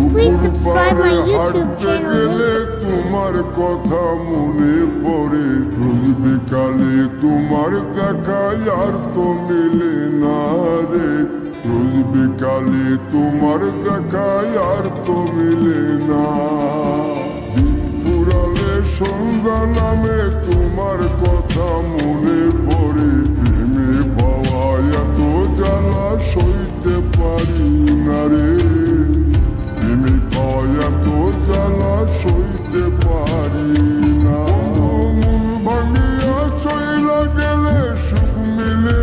Please subscribe my YouTube channel. তোমার কথা মনে পড়ে রোজ বিকালে তোমার দেখা আর তো মিলে না রে রোজ বিকালে তোমার দেখা আর তো মিলে না দিন ফুরালে সন্ধ্যা নামে তোমার কথা মনে পড়ে প্রেমে পাওয়া এত জ্বালা সইতে পারি না রে প্রেমে পাওয়া এত জ্বালা সইতে পারি না মন ভাঙিয়া চইলা গেলে সুখ মিলে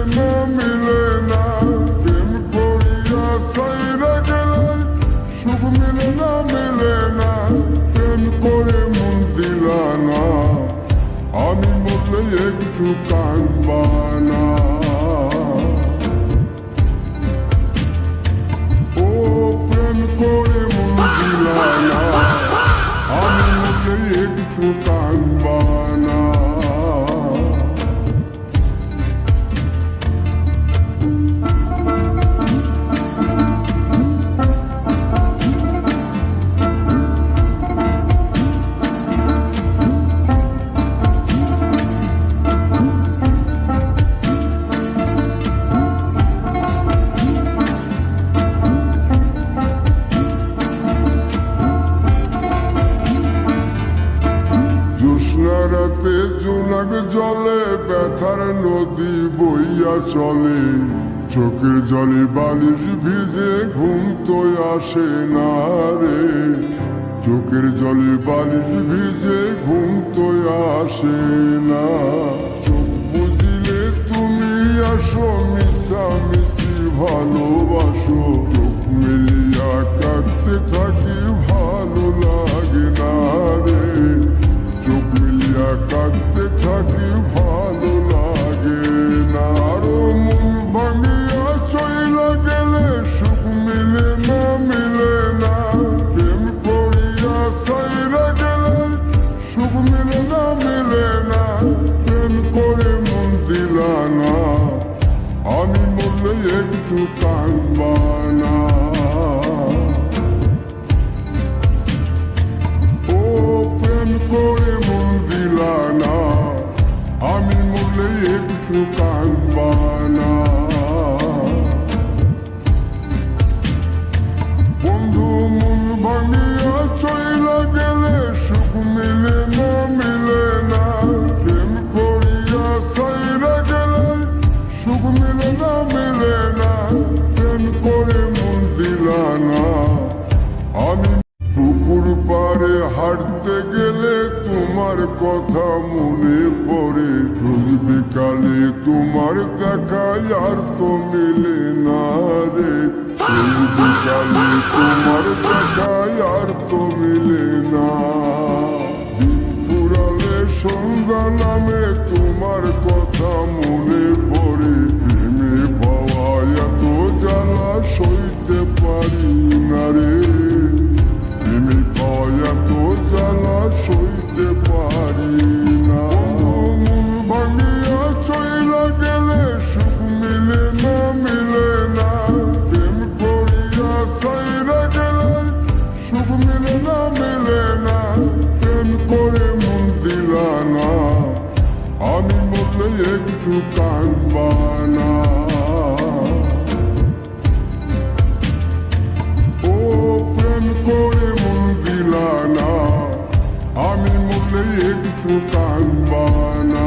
না প্রেম করিয়া সাইরা গেলে সুখ মিলে না প্রেম করে মন দিলা না আমি মরলে একটু কাঁদবা না ও প্রেম করে মন দিলা না আমি মরলে একটু কাঁদবা না রাতে জোনাক জলে ব্যথার নদী বইয়া চলে চোখের জলে বালিশ ভিজে ঘুম তো আসে না রে চোখের জলে বালিশ ভিজে ঘুম তো আসে না চোখ বুঝিলে তুমি আসো মিশামিশি ভালোবাসো চোখ মিলিয়া কাঁদতে থাকি ভালো লাগে না রে চোখ মিলিয়া কাঁদতে থাকি ভালো লাগে না আরো মন ভাঙিয়া চইলা গেলে সুখ মিলে না প্রেম করিয়া সাইরা গেলে সুখ মিলে না প্রেম করে মন দিলা না আমি মরলে একটু কাঁদবা না ও প্রেম করে মন দিলা না আমি মরলে একটু কাঁদবা না বন্ধু মন ভাঙিয়া চইলা গেলে সুখ মিলে না প্রেম করিয়া সাইরা গেলে সুখ মিলে না প্রেম করে মন দিলা না আমি পুকুর পাড়ে হাঁটতে গেলে তোমার কথা মনে পড়ে রোজ বিকালে তোমার দেখা আর তো মিলে না রে রোজ বিকালে তোমার দেখা আর তো মিলে না দিন ফুরালে সন্ধ্যা নামে তোমার কথা মনে পড়ে প্রেমে পাওয়া এত জ্বালা সইতে পারি না রে প্রেমে পাওয়া এত জ্বালা সইতে পারি না মন ভাঙিয়া চইলা গেলে সুখ মিলে না প্রেম করিয়া সাইরা গেলে সুখ মিলে না প্রেম করে মন দিলা না আমি মরলে একটু কাঁদবা না ও প্রেম করে মন দিলা না আমি মরলে একটু কাঁদবা না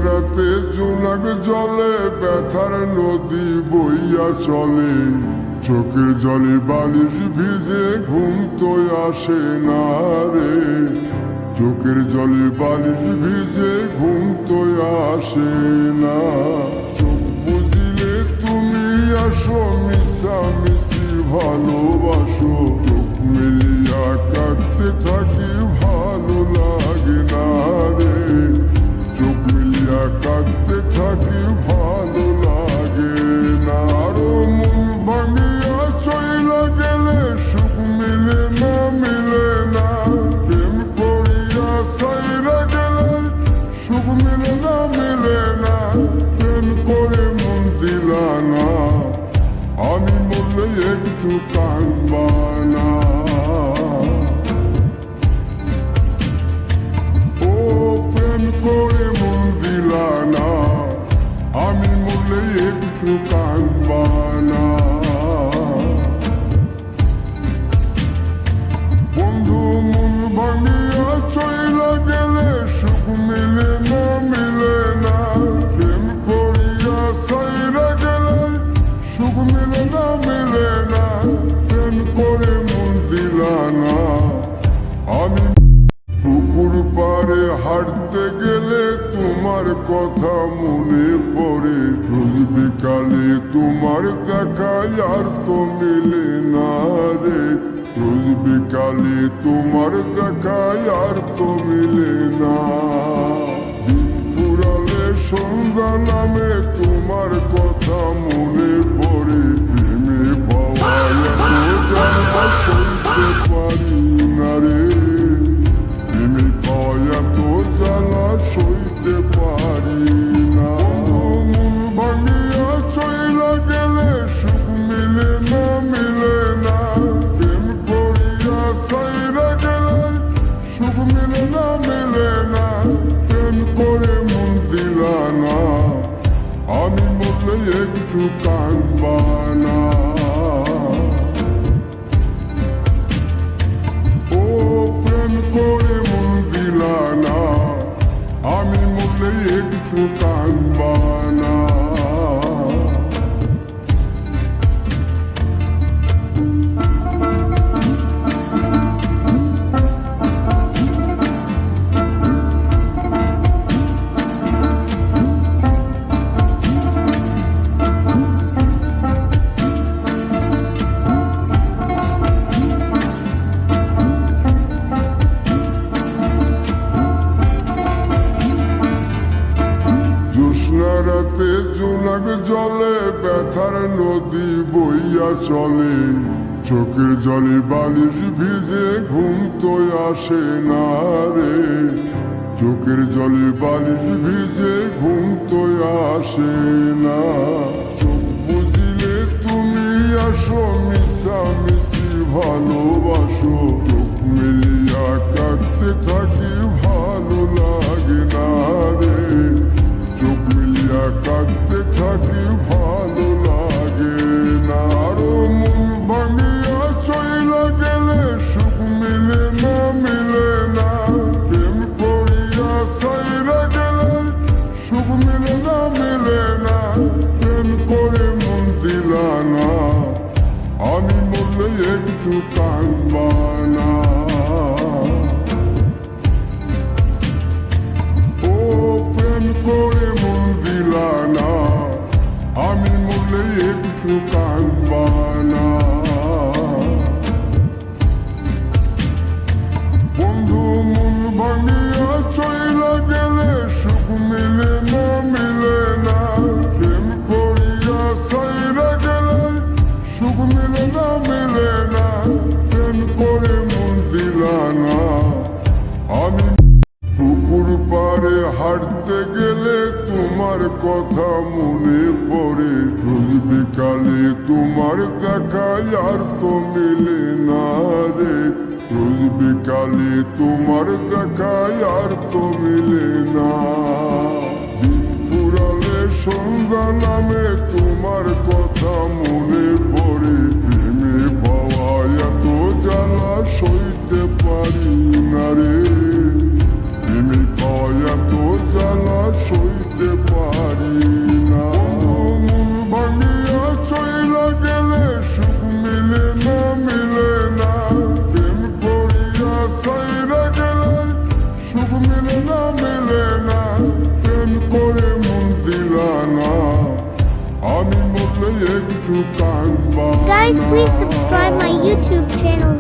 রাতে জোনাক জলে ব্যথার নদী বইয়া চলে চোখের জলে বালিশ ভিজে ঘুম তো আসে না রে চোখের জলে বালিশ ভিজে ঘুম তো আসে না চোখ বুঝিলে তুমি আসো মিশামিশি ভালোবাসো চোখ মিলিয়া কাঁদতে হাঁটতে গেলে তোমার কথা মনে পড়ে রোজ বিকালে তোমার দেখায় আর তো মিলে না রে রোজ বিকালে তোমার দেখায় আর তো মিলে না দিন ফুরালে সন্ধ্যা নামে তোমার কথা মনে পড়ে প্রেমে পাওয়া এত জ্বালা সইতে পারি না রে প্রেমে পাওয়া এত জ্বালা সইতে পারি না মন ভাঙিয়া চইলা গেলে সুখ মিলে না প্রেম করিয়া সাইরা গেলে সুখ মিলে না প্রেম করে মন দিলা না আমি মরলে একটু কাঁদবা না ও প্রেম করে মন দিলা না আমি মরলে একটু কাঁদবা না জ্যোৎস্না রাতে জোনাক জলে ব্যথার নদী বইয়া চলে চোখের জলে বালিশ ভিজে ঘুম তো আসে না রে চোখের জলে বালিশ ভিজে ঘুম তো আসে না চোখ বুঝিলে তুমি আসো মিশামিশি ভালোবাসো চোখ মিলিয়া কাঁদতে থাকি ভালো লাগে না রে চোখ মিলিয়া কাঁদতে থাকি ভালো লাগে না আরো মন ভাঙিয়া চইলা গেলে সুখ মিলে না প্রেম করিয়া সাইরা গেলে সুখ মিলে না প্রেম করে মন দিলা না আমি মরলে একটু কাঁদবা না ও প্রেম করে মন দিলা না আমি মরলে একটু কাঁদবা না বন্ধু মন ভাঙিয়া চইলা গেলে সুখ মিলে না প্রেম করিয়া সাইরা গেলে সুখ মিলে না প্রেম করে মন দিলা না আমি পুকুর পাড়ে হাঁটতে গেলে তোমার কথা মনে পড়ে রোজ বিকালে তোমার দেখায় আর তো মিলে না রে রোজ বিকালে তোমার দেখায় আর তো মিলে না দিন ফুরালে সন্ধ্যা নামে তোমার কথা মনে পড়ে প্রেমে পাওয়া এত জ্বালা সইতে পারি না রে প্রেমে পাওয়া এত জ্বালা সইতে পারি না মন ভাঙিয়া চইলা গেলে সুখ মিলে না প্রেম করিয়া সাইরা গেলে সুখ মিলে না প্রেম করে মন দিলা না আমি মরলে একটু কাঁদবা Guys, না please subscribe my YouTube channel.